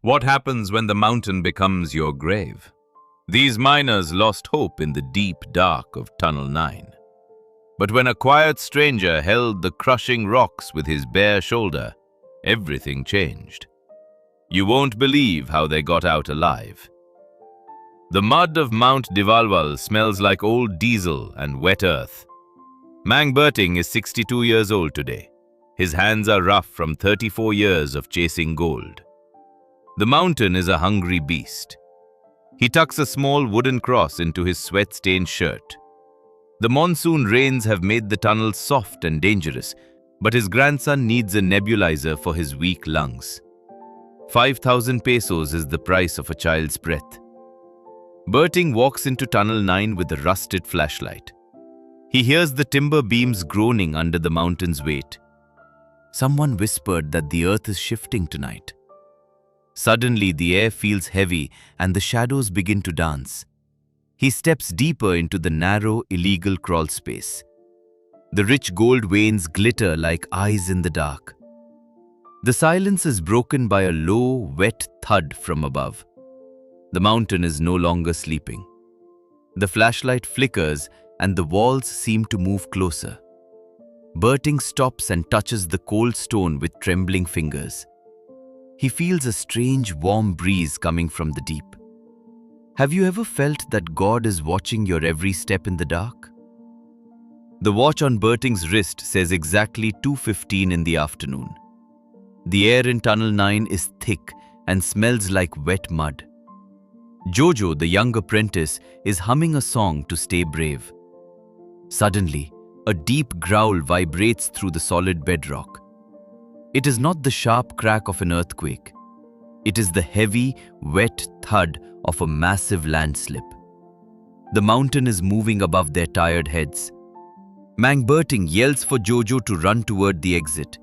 What happens when the mountain becomes your grave? These miners lost hope in the deep dark of Tunnel 9. But when a quiet stranger held the crushing rocks with his bare shoulder, everything changed. You won't believe how they got out alive. The mud of Mount Divalwal smells like old diesel and wet earth. Mang Berting is 62 years old today. His hands are rough from 34 years of chasing gold. The mountain is a hungry beast. He tucks a small wooden cross into his sweat-stained shirt. The monsoon rains have made the tunnel soft and dangerous, but his grandson needs a nebulizer for his weak lungs. 5,000 pesos is the price of a child's breath. Berting walks into Tunnel 9 with a rusted flashlight. He hears the timber beams groaning under the mountain's weight. Someone whispered that the earth is shifting tonight. Suddenly, the air feels heavy and the shadows begin to dance. He steps deeper into the narrow, illegal crawl space. The rich gold veins glitter like eyes in the dark. The silence is broken by a low, wet thud from above. The mountain is no longer sleeping. The flashlight flickers and the walls seem to move closer. Berting stops and touches the cold stone with trembling fingers. He feels a strange, warm breeze coming from the deep. Have you ever felt that God is watching your every step in the dark? The watch on Berting's wrist says exactly 2:15 in the afternoon. The air in Tunnel 9 is thick and smells like wet mud. Jojo, the young apprentice, is humming a song to stay brave. Suddenly, a deep growl vibrates through the solid bedrock. It is not the sharp crack of an earthquake. It is the heavy, wet thud of a massive landslip. The mountain is moving above their tired heads. Mang Berting yells for Jojo to run toward the exit.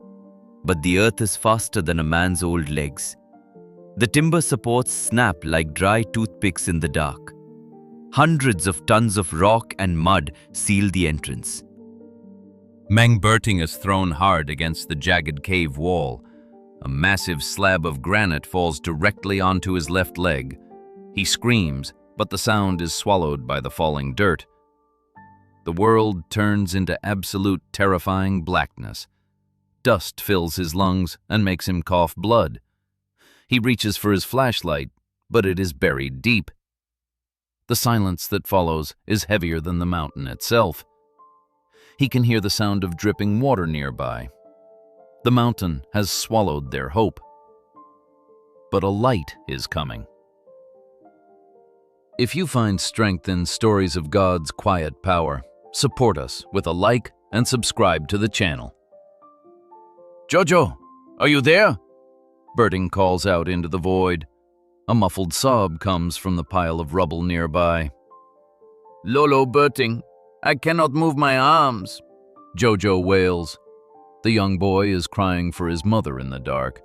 But the earth is faster than a man's old legs. The timber supports snap like dry toothpicks in the dark. Hundreds of tons of rock and mud seal the entrance. Mang Berting is thrown hard against the jagged cave wall. A massive slab of granite falls directly onto his left leg. He screams, but the sound is swallowed by the falling dirt. The world turns into absolute terrifying blackness. Dust fills his lungs and makes him cough blood. He reaches for his flashlight, but it is buried deep. The silence that follows is heavier than the mountain itself. He can hear the sound of dripping water nearby. The mountain has swallowed their hope. But a light is coming. If you find strength in stories of God's quiet power, support us with a like and subscribe to the channel. "Jojo, are you there?" Berting calls out into the void. A muffled sob comes from the pile of rubble nearby. "Lolo Berting, I cannot move my arms," Jojo wails. The young boy is crying for his mother in the dark.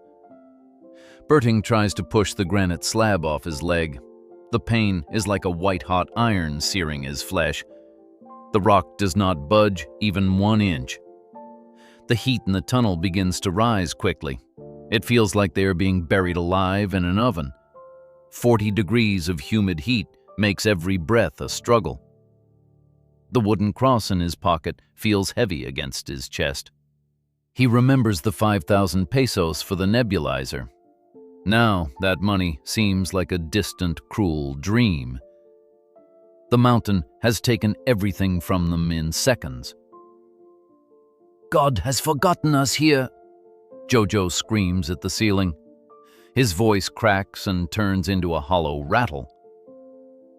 Berting tries to push the granite slab off his leg. The pain is like a white-hot iron searing his flesh. The rock does not budge even 1 inch. The heat in the tunnel begins to rise quickly. It feels like they are being buried alive in an oven. 40 degrees of humid heat makes every breath a struggle. The wooden cross in his pocket feels heavy against his chest. He remembers the 5,000 pesos for the nebulizer. Now that money seems like a distant, cruel dream. The mountain has taken everything from them in seconds. "God has forgotten us here," Jojo screams at the ceiling. His voice cracks and turns into a hollow rattle.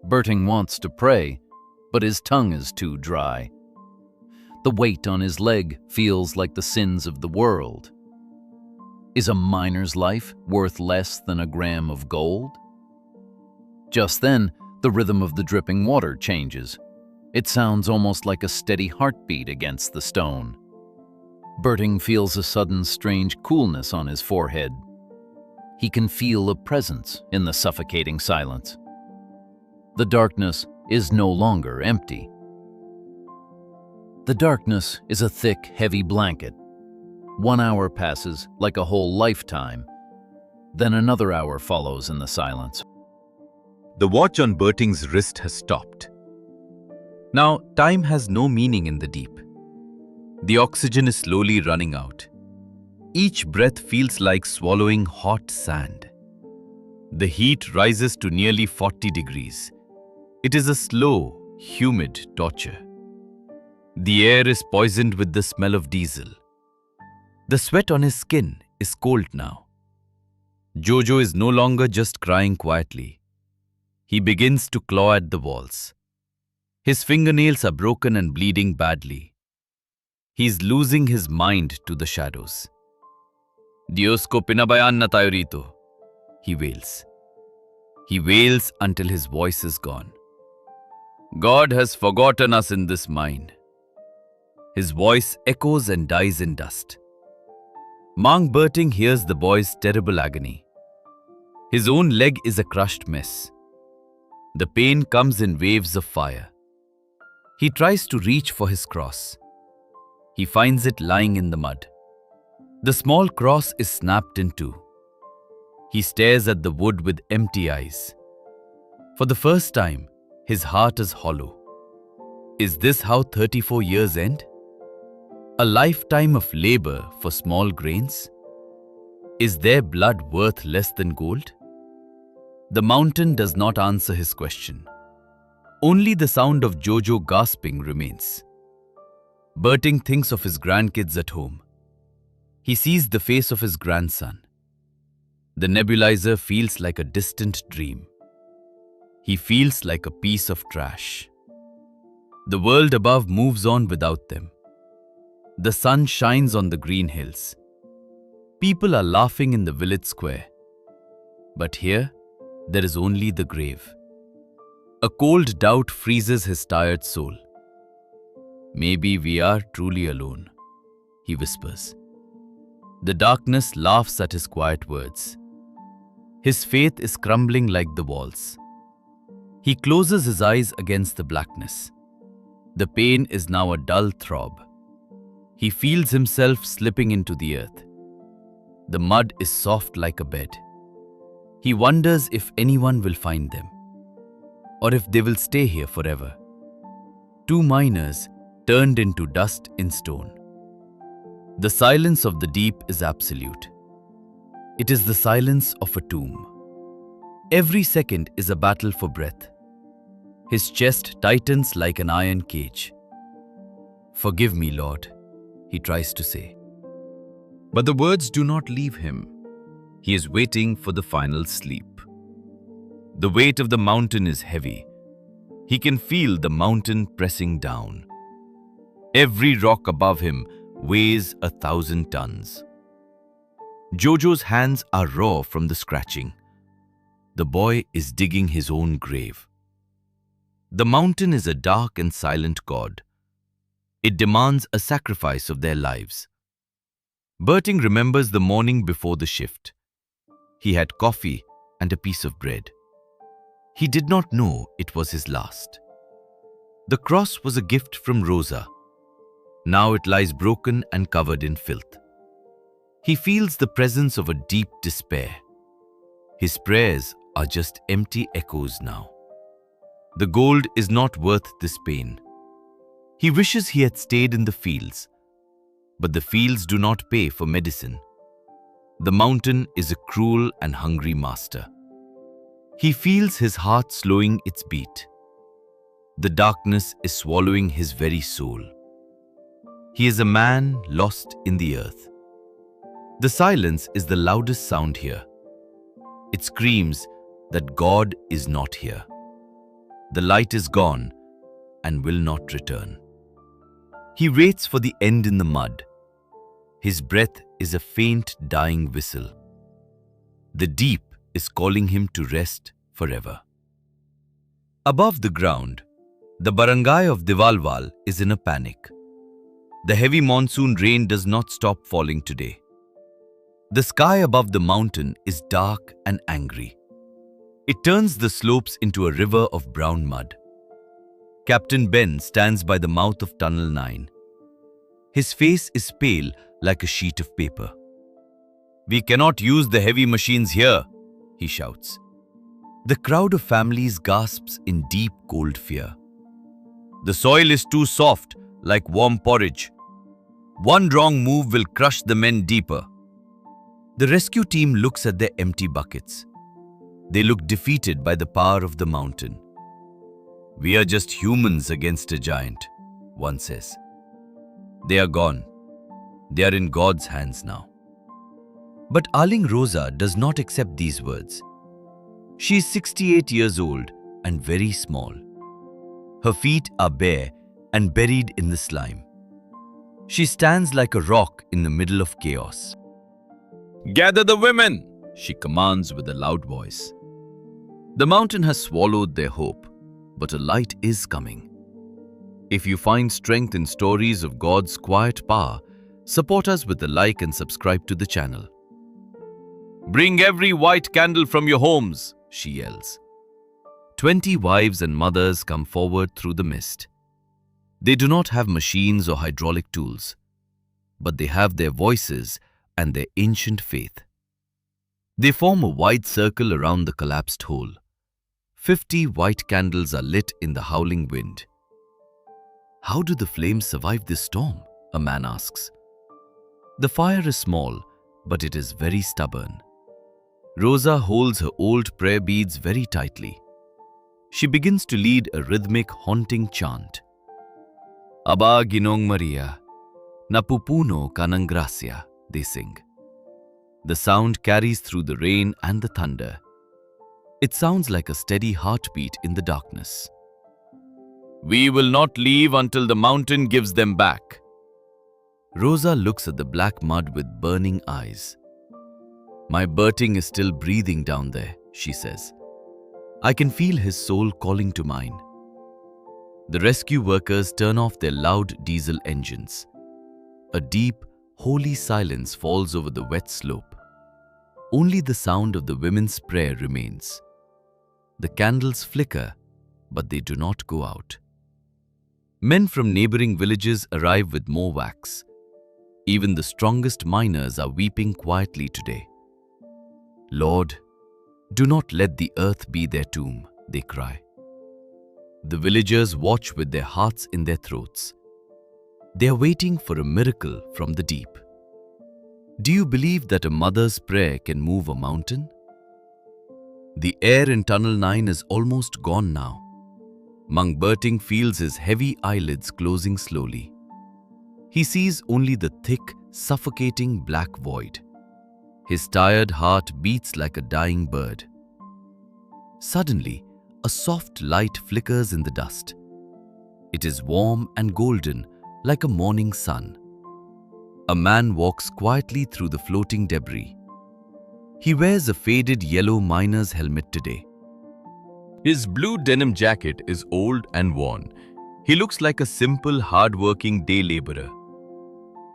Berting wants to pray, but his tongue is too dry. The weight on his leg feels like the sins of the world. Is a miner's life worth less than a gram of gold? Just then, the rhythm of the dripping water changes. It sounds almost like a steady heartbeat against the stone. Berting feels a sudden strange coolness on his forehead. He can feel a presence in the suffocating silence. The darkness is no longer empty. The darkness is a thick, heavy blanket. 1 hour passes like a whole lifetime. Then another hour follows in the silence. The watch on Berting's wrist has stopped. Now, time has no meaning in the deep. The oxygen is slowly running out. Each breath feels like swallowing hot sand. The heat rises to nearly 40 degrees. It is a slow, humid torture. The air is poisoned with the smell of diesel. The sweat on his skin is cold now. Jojo is no longer just crying quietly. He begins to claw at the walls. His fingernails are broken and bleeding badly. He's losing his mind to the shadows. Dios ko pinabayaan na tayo rito, he wails. He wails until his voice is gone. God has forgotten us in this mine. His voice echoes and dies in dust. Mang Berting hears the boy's terrible agony. His own leg is a crushed mess. The pain comes in waves of fire. He tries to reach for his cross. He finds it lying in the mud. The small cross is snapped in two. He stares at the wood with empty eyes. For the first time, his heart is hollow. Is this how 34 years end? A lifetime of labor for small grains? Is their blood worth less than gold? The mountain does not answer his question. Only the sound of Jojo gasping remains. Berting thinks of his grandkids at home. He sees the face of his grandson. The nebulizer feels like a distant dream. He feels like a piece of trash. The world above moves on without them. The sun shines on the green hills. People are laughing in the village square. But here, there is only the grave. A cold doubt freezes his tired soul. Maybe we are truly alone, he whispers. The darkness laughs at his quiet words. His faith is crumbling like the walls. He closes his eyes against the blackness. The pain is now a dull throb. He feels himself slipping into the earth. The mud is soft like a bed. He wonders if anyone will find them, or if they will stay here forever. Two miners turned into dust in stone. The silence of the deep is absolute. It is the silence of a tomb. Every second is a battle for breath. His chest tightens like an iron cage. Forgive me, Lord, he tries to say. But the words do not leave him. He is waiting for the final sleep. The weight of the mountain is heavy. He can feel the mountain pressing down. Every rock above him weighs 1,000 tons. Jojo's hands are raw from the scratching. The boy is digging his own grave. The mountain is a dark and silent god. It demands a sacrifice of their lives. Berting remembers the morning before the shift. He had coffee and a piece of bread. He did not know it was his last. The cross was a gift from Rosa. Now it lies broken and covered in filth. He feels the presence of a deep despair. His prayers are just empty echoes now. The gold is not worth this pain. He wishes he had stayed in the fields, but the fields do not pay for medicine. The mountain is a cruel and hungry master. He feels his heart slowing its beat. The darkness is swallowing his very soul. He is a man lost in the earth. The silence is the loudest sound here. It screams that God is not here. The light is gone and will not return. He waits for the end in the mud. His breath is a faint, dying whistle. The deep is calling him to rest forever. Above the ground, the barangay of Diwalwal is in a panic. The heavy monsoon rain does not stop falling today. The sky above the mountain is dark and angry. It turns the slopes into a river of brown mud. Captain Ben stands by the mouth of Tunnel 9. His face is pale like a sheet of paper. We cannot use the heavy machines here, he shouts. The crowd of families gasps in deep, cold fear. The soil is too soft, like warm porridge. One wrong move will crush the men deeper. The rescue team looks at their empty buckets. They look defeated by the power of the mountain. We are just humans against a giant, one says. They are gone. They are in God's hands now. But Aling Rosa does not accept these words. She is 68 years old and very small. Her feet are bare and buried in the slime. She stands like a rock in the middle of chaos. Gather the women, she commands with a loud voice. The mountain has swallowed their hope, but a light is coming. If you find strength in stories of God's quiet power, support us with a like and subscribe to the channel. Bring every white candle from your homes, she yells. 20 wives and mothers come forward through the mist. They do not have machines or hydraulic tools, but they have their voices and their ancient faith. They form a wide circle around the collapsed hole. 50 white candles are lit in the howling wind. How do the flames survive this storm? A man asks. The fire is small, but it is very stubborn. Rosa holds her old prayer beads very tightly. She begins to lead a rhythmic, haunting chant. Aba Ginong Maria, Napupuno Kanang Gracia, they sing. The sound carries through the rain and the thunder. It sounds like a steady heartbeat in the darkness. We will not leave until the mountain gives them back. Rosa looks at the black mud with burning eyes. My Berting is still breathing down there, she says. I can feel his soul calling to mine. The rescue workers turn off their loud diesel engines. A deep, holy silence falls over the wet slope. Only the sound of the women's prayer remains. The candles flicker, but they do not go out. Men from neighboring villages arrive with more wax. Even the strongest miners are weeping quietly today. Lord, do not let the earth be their tomb, they cry. The villagers watch with their hearts in their throats. They are waiting for a miracle from the deep. Do you believe that a mother's prayer can move a mountain? The air in Tunnel 9 is almost gone now. Mang Berting feels his heavy eyelids closing slowly. He sees only the thick, suffocating black void. His tired heart beats like a dying bird. Suddenly, a soft light flickers in the dust. It is warm and golden, like a morning sun. A man walks quietly through the floating debris. He wears a faded yellow miner's helmet today. His blue denim jacket is old and worn. He looks like a simple, hard-working day laborer.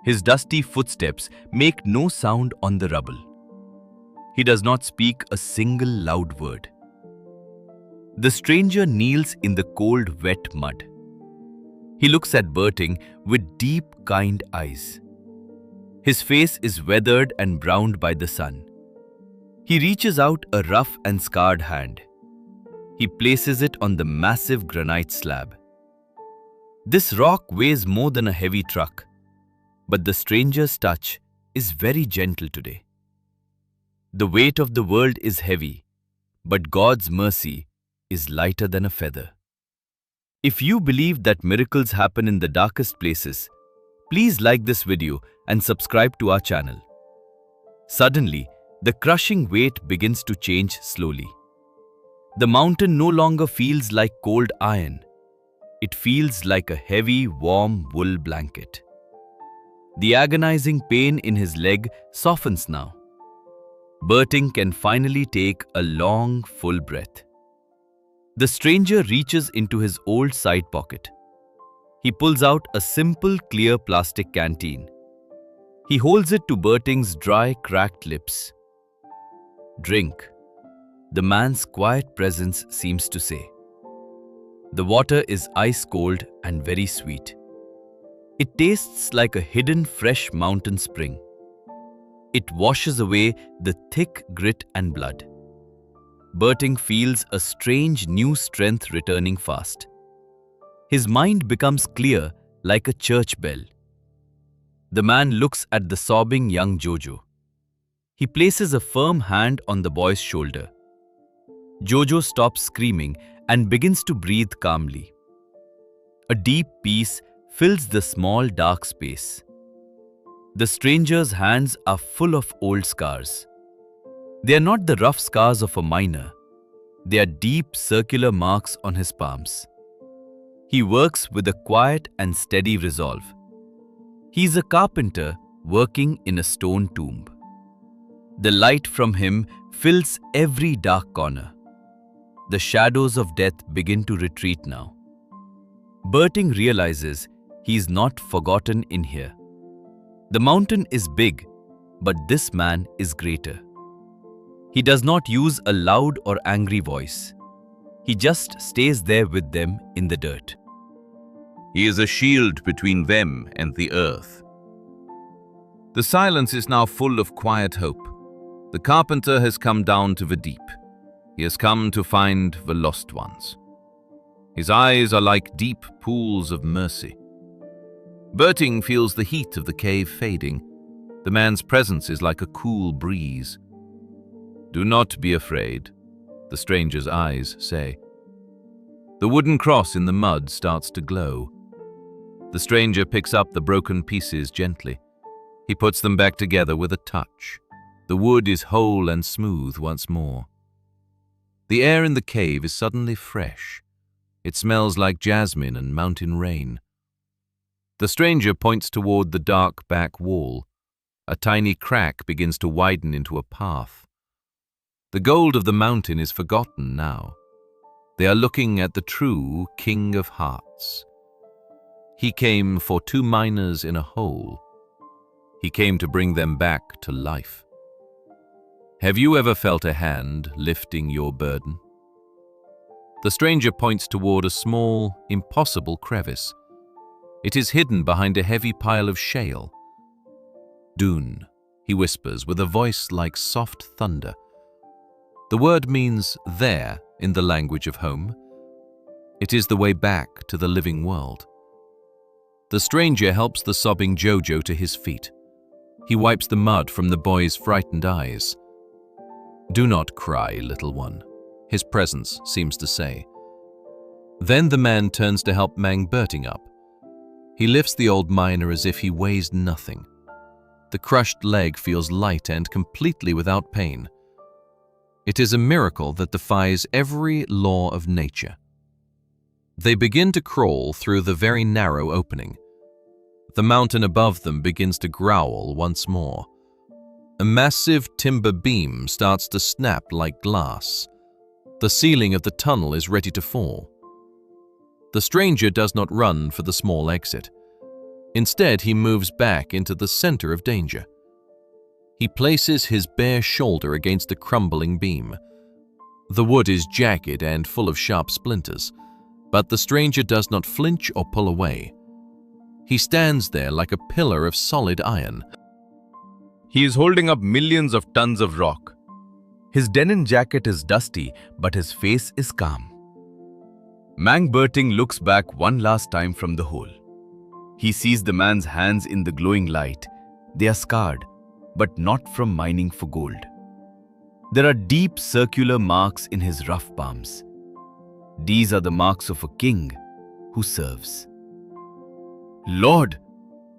His dusty footsteps make no sound on the rubble. He does not speak a single loud word. The stranger kneels in the cold, wet mud. He looks at Berting with deep, kind eyes. His face is weathered and browned by the sun. He reaches out a rough and scarred hand. He places it on the massive granite slab. This rock weighs more than a heavy truck, but the stranger's touch is very gentle today. The weight of the world is heavy, but God's mercy is lighter than a feather. If you believe that miracles happen in the darkest places, please like this video and subscribe to our channel. Suddenly, the crushing weight begins to change slowly. The mountain no longer feels like cold iron. It feels like a heavy, warm wool blanket. The agonizing pain in his leg softens now. Berting can finally take a long, full breath. The stranger reaches into his old side pocket. He pulls out a simple, clear plastic canteen. He holds it to Berting's dry, cracked lips. Drink, the man's quiet presence seems to say. The water is ice-cold and very sweet. It tastes like a hidden fresh mountain spring. It washes away the thick grit and blood. Berting feels a strange new strength returning fast. His mind becomes clear like a church bell. The man looks at the sobbing young Jojo. He places a firm hand on the boy's shoulder. Jojo stops screaming and begins to breathe calmly. A deep peace fills the small dark space. The stranger's hands are full of old scars. They are not the rough scars of a miner. They are deep circular marks on his palms. He works with a quiet and steady resolve. He is a carpenter working in a stone tomb. The light from him fills every dark corner. The shadows of death begin to retreat now. Berting realizes he is not forgotten in here. The mountain is big, but this man is greater. He does not use a loud or angry voice. He just stays there with them in the dirt. He is a shield between them and the earth. The silence is now full of quiet hope. The carpenter has come down to the deep. He has come to find the lost ones. His eyes are like deep pools of mercy. Berting feels the heat of the cave fading. The man's presence is like a cool breeze. "Do not be afraid," the stranger's eyes say. The wooden cross in the mud starts to glow. The stranger picks up the broken pieces gently. He puts them back together with a touch. The wood is whole and smooth once more. The air in the cave is suddenly fresh. It smells like jasmine and mountain rain. The stranger points toward the dark back wall. A tiny crack begins to widen into a path. The gold of the mountain is forgotten now. They are looking at the true King of Hearts. He came for 2 miners in a hole. He came to bring them back to life. Have you ever felt a hand lifting your burden? The stranger points toward a small, impossible crevice. It is hidden behind a heavy pile of shale. "Dune," he whispers with a voice like soft thunder. The word means there in the language of home. It is the way back to the living world. The stranger helps the sobbing Jojo to his feet. He wipes the mud from the boy's frightened eyes. "Do not cry, little one," his presence seems to say. Then the man turns to help Mang Berting up. He lifts the old miner as if he weighs nothing. The crushed leg feels light and completely without pain. It is a miracle that defies every law of nature. They begin to crawl through the very narrow opening. The mountain above them begins to growl once more. A massive timber beam starts to snap like glass. The ceiling of the tunnel is ready to fall. The stranger does not run for the small exit. Instead, he moves back into the center of danger. He places his bare shoulder against the crumbling beam. The wood is jagged and full of sharp splinters, but the stranger does not flinch or pull away. He stands there like a pillar of solid iron. He is holding up millions of tons of rock. His denim jacket is dusty, but his face is calm. Mang Berting looks back one last time from the hole. He sees the man's hands in the glowing light. They are scarred, but not from mining for gold. There are deep circular marks in his rough palms. These are the marks of a king who serves. "Lord!"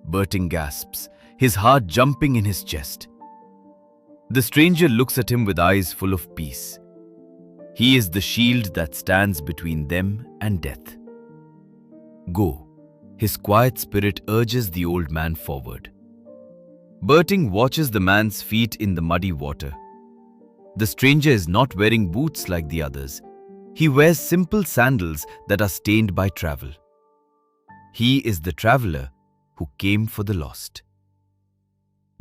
Berting gasps, his heart jumping in his chest. The stranger looks at him with eyes full of peace. He is the shield that stands between them and death. "Go," his quiet spirit urges the old man forward. Berting watches the man's feet in the muddy water. The stranger is not wearing boots like the others. He wears simple sandals that are stained by travel. He is the traveler who came for the lost.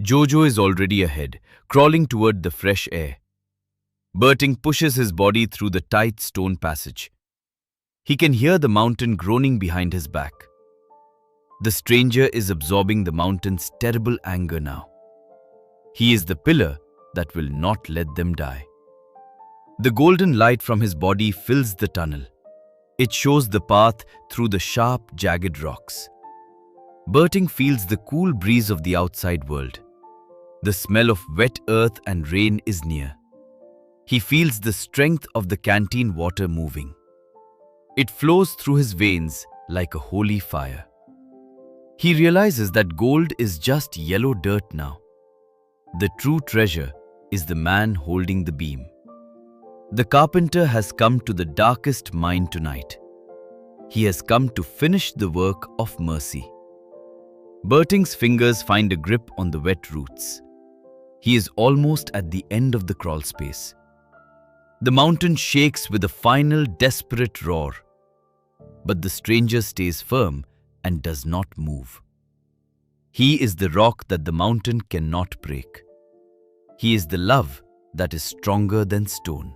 Jojo is already ahead, crawling toward the fresh air. Berting pushes his body through the tight stone passage. He can hear the mountain groaning behind his back. The stranger is absorbing the mountain's terrible anger now. He is the pillar that will not let them die. The golden light from his body fills the tunnel. It shows the path through the sharp, jagged rocks. Berting feels the cool breeze of the outside world. The smell of wet earth and rain is near. He feels the strength of the canteen water moving. It flows through his veins like a holy fire. He realizes that gold is just yellow dirt now. The true treasure is the man holding the beam. The carpenter has come to the darkest mine tonight. He has come to finish the work of mercy. Berting's fingers find a grip on the wet roots. He is almost at the end of the crawl space. The mountain shakes with a final desperate roar. But the stranger stays firm and does not move. He is the rock that the mountain cannot break. He is the love that is stronger than stone.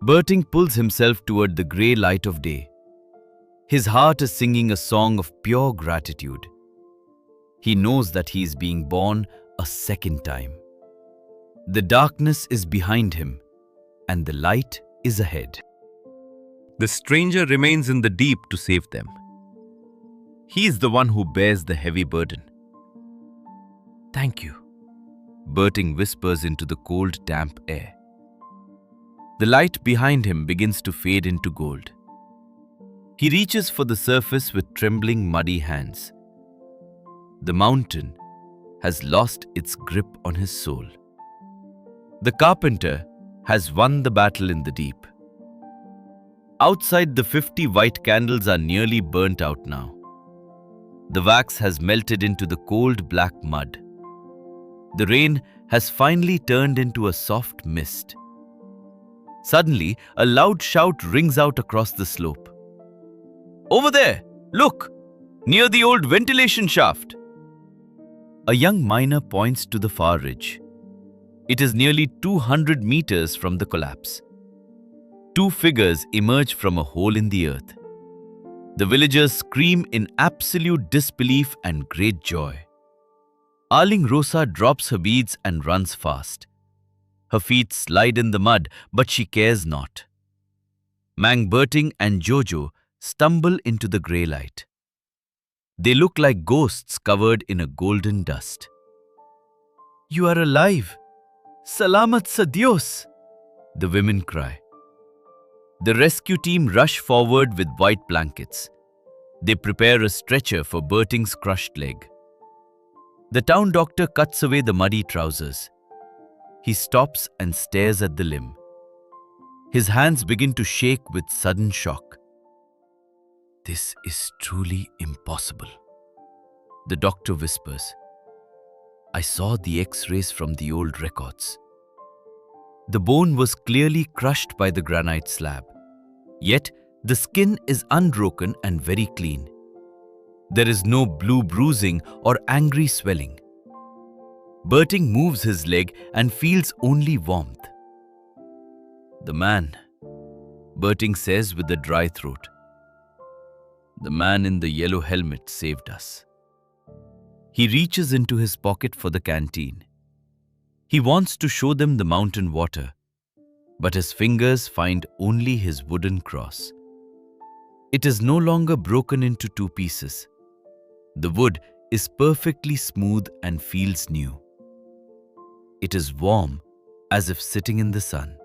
Berting pulls himself toward the grey light of day. His heart is singing a song of pure gratitude. He knows that he is being born a second time. The darkness is behind him, and the light is ahead. The stranger remains in the deep to save them. He is the one who bears the heavy burden. Thank you. Berting whispers into the cold, damp air. The light behind him begins to fade into gold. He reaches for the surface with trembling, muddy hands. The mountain has lost its grip on his soul. The carpenter has won the battle in the deep. Outside, the 50 white candles are nearly burnt out now. The wax has melted into the cold black mud. The rain has finally turned into a soft mist. Suddenly, a loud shout rings out across the slope. "Over there! Look! Near the old ventilation shaft!" A young miner points to the far ridge. It is nearly 200 meters from the collapse. Two figures emerge from a hole in the earth. The villagers scream in absolute disbelief and great joy. Arling Rosa drops her beads and runs fast. Her feet slide in the mud, but she cares not. Mang Berting and Jojo stumble into the grey light. They look like ghosts covered in a golden dust. "You are alive! Salamat sa Dios!" the women cry. The rescue team rush forward with white blankets. They prepare a stretcher for Berting's crushed leg. The town doctor cuts away the muddy trousers. He stops and stares at the limb. His hands begin to shake with sudden shock. "This is truly impossible," the doctor whispers. "I saw the X-rays from the old records." The bone was clearly crushed by the granite slab. Yet, the skin is unbroken and very clean. There is no blue bruising or angry swelling. Berting moves his leg and feels only warmth. "The man," Berting says with a dry throat. "The man in the yellow helmet saved us." He reaches into his pocket for the canteen. He wants to show them the mountain water, but his fingers find only his wooden cross. It is no longer broken into two pieces. The wood is perfectly smooth and feels new. It is warm, as if sitting in the sun.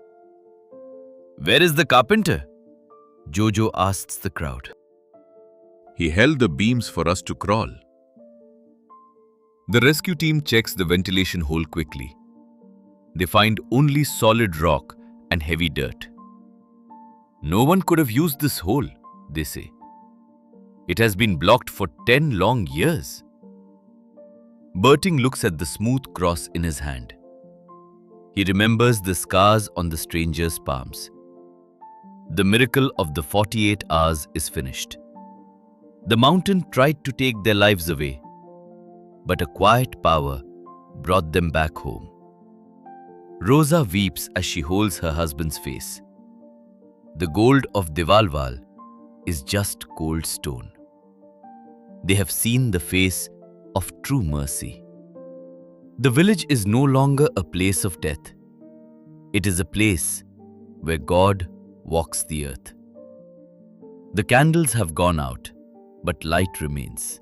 "Where is the carpenter?" Jojo asks the crowd. He held the beams for us to crawl. The rescue team checks the ventilation hole quickly. They find only solid rock and heavy dirt. "No one could have used this hole," they say. "It has been blocked for 10 long years." Berting looks at the smooth cross in his hand. He remembers the scars on the stranger's palms. The miracle of the 48 hours is finished. The mountain tried to take their lives away, but a quiet power brought them back home. Rosa weeps as she holds her husband's face. The gold of Devalval is just cold stone. They have seen the face of true mercy. The village is no longer a place of death. It is a place where God walks the earth. The candles have gone out, but light remains.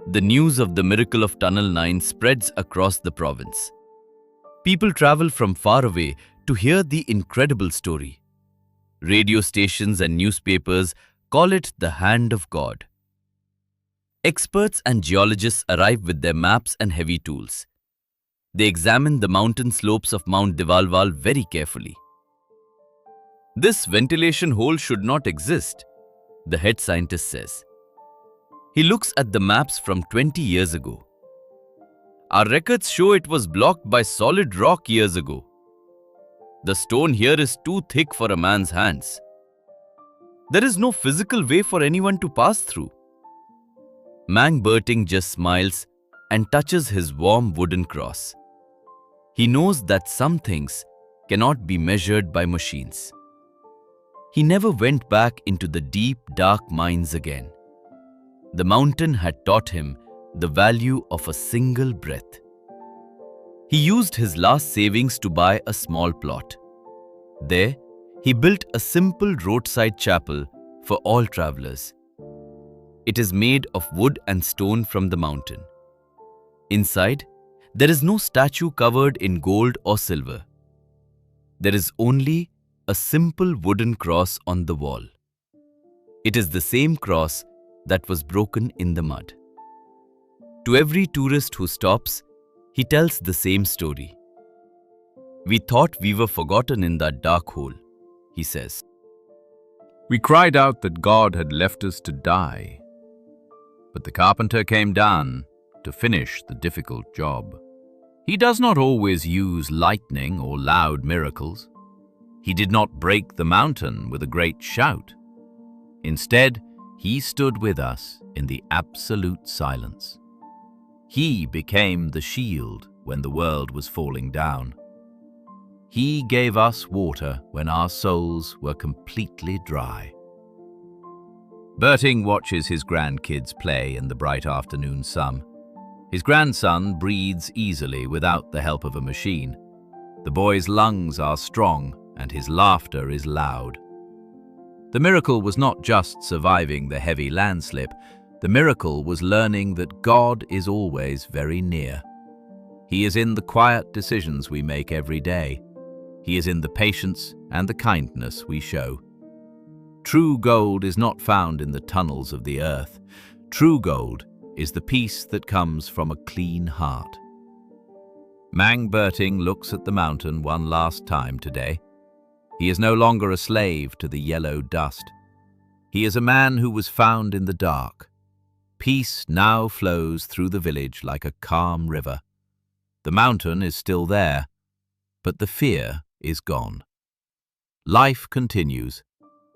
The news of the miracle of Tunnel 9 spreads across the province. People travel from far away to hear the incredible story. Radio stations and newspapers call it the hand of God. Experts and geologists arrive with their maps and heavy tools. They examine the mountain slopes of Mount Devalval very carefully. This ventilation hole should not exist, the head scientist says. He looks at the maps from 20 years ago. Our records show it was blocked by solid rock years ago. The stone here is too thick for a man's hands. There is no physical way for anyone to pass through. Mang Berting just smiles and touches his warm wooden cross. He knows that some things cannot be measured by machines. He never went back into the deep, dark mines again. The mountain had taught him the value of a single breath. He used his last savings to buy a small plot. There, he built a simple roadside chapel for all travelers. It is made of wood and stone from the mountain. Inside, there is no statue covered in gold or silver. There is only a simple wooden cross on the wall. It is the same cross that was broken in the mud. To every tourist who stops, he tells the same story. We thought we were forgotten in that dark hole, he says. We cried out that God had left us to die. But the carpenter came down to finish the difficult job. He does not always use lightning or loud miracles. He did not break the mountain with a great shout. Instead, he stood with us in the absolute silence. He became the shield when the world was falling down. He gave us water when our souls were completely dry. Berting watches his grandkids play in the bright afternoon sun. His grandson breathes easily without the help of a machine. The boy's lungs are strong and his laughter is loud. The miracle was not just surviving the heavy landslip. The miracle was learning that God is always very near. He is in the quiet decisions we make every day. He is in the patience and the kindness we show. True gold is not found in the tunnels of the earth. True gold is the peace that comes from a clean heart. Mang Berting looks at the mountain one last time today. He is no longer a slave to the yellow dust. He is a man who was found in the dark. Peace now flows through the village like a calm river. The mountain is still there, but the fear is gone. Life continues,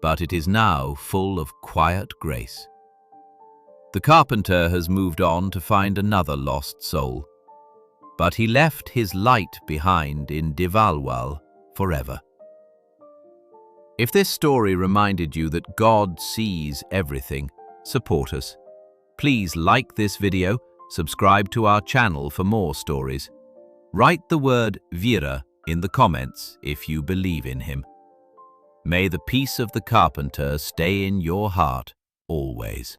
but it is now full of quiet grace. The carpenter has moved on to find another lost soul, but he left his light behind in Devalval forever. If this story reminded you that God sees everything, support us. Please like this video, subscribe to our channel for more stories. Write the word Vira in the comments if you believe in him. May the peace of the carpenter stay in your heart always.